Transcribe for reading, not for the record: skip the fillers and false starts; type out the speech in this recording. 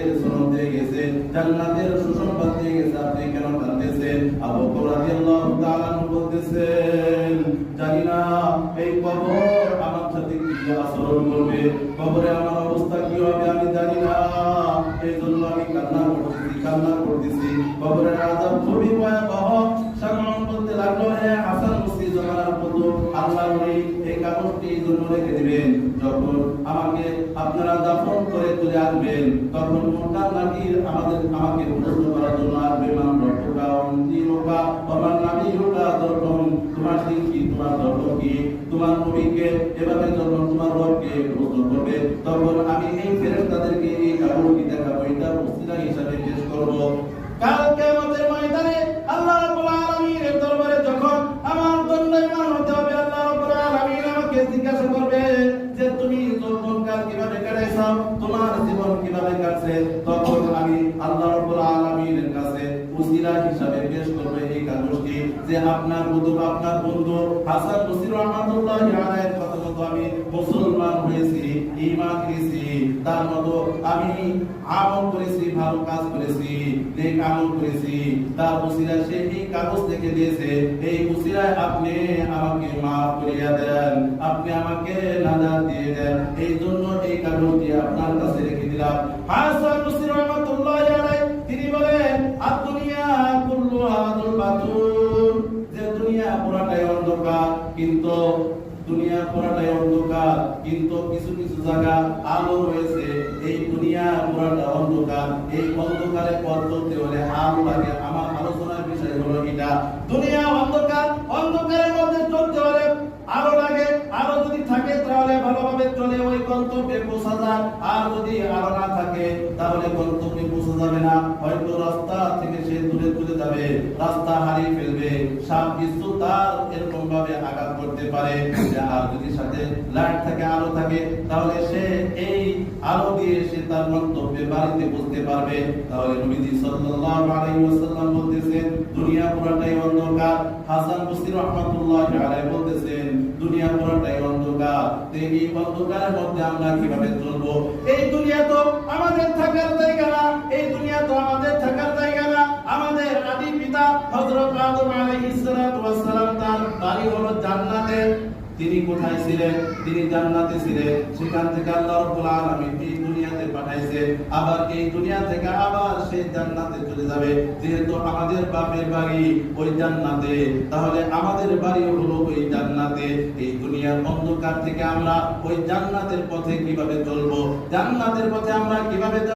জান্নাতের সনদ দিয়ে গেছে, জান্নাতের সুসংবাদ দিয়ে গেছে, আপনি কেন কাঁদতেছেন? আবু বকর রাদিয়াল্লাহু তাআলা বলতেছেন, জানি না এই কবর আমার সাথে কি আচরণ করবে, কবরে আমার অবস্থা কি হবে আমি জানি না, এই জন্য আমি কান্না করতেছি। কবরের আযাব খুবই ভয়াবহ। সালমান বলতে লাগলো, হে হাসান বসরি জমানার পুত্র, আল্লাহ এই কাগজটি এই জন্য রেখে দিবেন, যখন আমাকে আপনারা দাফন করে তুলে আনবেন তখন মুনকার নাকির আমাকে প্রশ্ন করার জন্য আসবে, মান রব্বুকা ওয়া আমার নাবিয়ুকা দরকম, তোমার দিন কি, তোমার ধর্ম কি, তোমার নবীকে এভাবে যখন তোমার রবকে প্রশ্ন করবে তখন আমি এই ফেরেশতাদেরকে এই কাগজটি দেখাবো, এটা ওসিলা হিসাবে পেশ করব। কাল কিয়ামতের ময়দানে আল্লাহ রাব্বুল আলামিনের দরবারে যখন আমার দণ্ডায়মান হতে হবে, আল্লাহ রাব্বুল আলামিন আমাকে জিজ্ঞাসা করবে যে তুমি যৌবনকাল কিভাবে কাটাইছো, তোমার জীবন কিভাবে কাটছে, তখন আমি আল্লাহ রাব্বুল আলামিনের কাছে ওসিলা হিসাবে পেশ করব এই কাগজটি, যে আপনার বন্ধু হাসান বসরি রাহমাতুল্লাহি আলাইহির কথা মতো আমি মুসলমান হয়েছি, ঈমান এনেছি, তার মতো আমি আমল করেছি, ভালো কাজ করেছি, নেক আমল করেছি, তার ওসিলা সে এই কাগজ থেকে দিয়েছে, এই ওসিলায় আপনি আমাকে মাফ করিয়া দেন, আপনি আমাকে নাজাত দিয়ে দেন, এই জন্য এই কাগজটি আপনার কাছে রেখে দিলাম। হাসান বসরি রাহমাতুল্লাহি আলাইহি তিনি বলেন, আদ-দুনিয়া কুল্লুহা যুলমাতুন, যে দুনিয়া পুরাটাই অন্ধকার, কিন্তু দুনিয়া পুরাটাই অন্ধকার, কিন্তু কিছু কিছু জায়গা আলো রয়েছে। এই দুনিয়া পুরাটা অন্ধকার, এই অন্ধকারে পথ চলতে হলে আলো লাগে। আমার আলোচনার বিষয় হলো এটা, দুনিয়া অন্ধকার, অন্ধকারের মধ্যে চলতে হলে আলো লাগে, আলো যদি থাকে তাহলে ভালোভাবে চলে ওই গন্তব্যে পৌঁছা যায়, আর যদি আলো না থাকে তাহলে গন্তব্যে পৌঁছা যাবে না, হয়তো রাস্তা থেকে সে দূরে চলে যাবে, রাস্তা হারিয়ে ফেলবে, সাপ বিচ্ছু তার এরকম ভাবে আঘাত করতে পারে। আর যদি সাথে লাইট থাকে, আলো থাকে, তাহলে সে এই আলো দিয়ে সে তার গন্তব্যে বাড়িতে পৌঁছতে পারবে। তাহলে নবীজি সাল্লাল্লাহু আলাইহি ওয়াসাল্লাম বলতেছেন, দুনিয়া পুরোটাই অন্ধকার। হাসান বসরি রাহমাতুল্লাহি আলাইহি বলতেছেন, দুনিয়া পুরোটাই অন্ধকার, এই অন্ধকারের মধ্যে আমরা কিভাবে চলবো? এই দুনিয়া তো আমাদের থাকার জায়গা না, এই দুনিয়া তো আমাদের থাকার জায়গা না। আমাদের আদি পিতা হযরত আদম আলাইহিস সালাতু ওয়াস সালাম, তার বাড়ি হলো জান্নাতে। তিনি কোথায় ছিলেন? তিনি জান্নাতে ছিলেন। সেখান থেকে আল্লাহ রাব্বুল আলামিন এই দুনিয়াতে পাঠাইছে, আবার এই দুনিয়া থেকে আবার সেই জান্নাতে চলে যাবে। যেহেতু আমাদের বাপের বাড়ি ওই জান্নাতে, তাহলে আমাদের বাড়ি হলো ওই জান্নাতে। এই দুনিয়ার অন্ধকার থেকে আমরা ওই জান্নাতের পথে কিভাবে চলবো? জান্নাতের পথে আমরা কিভাবে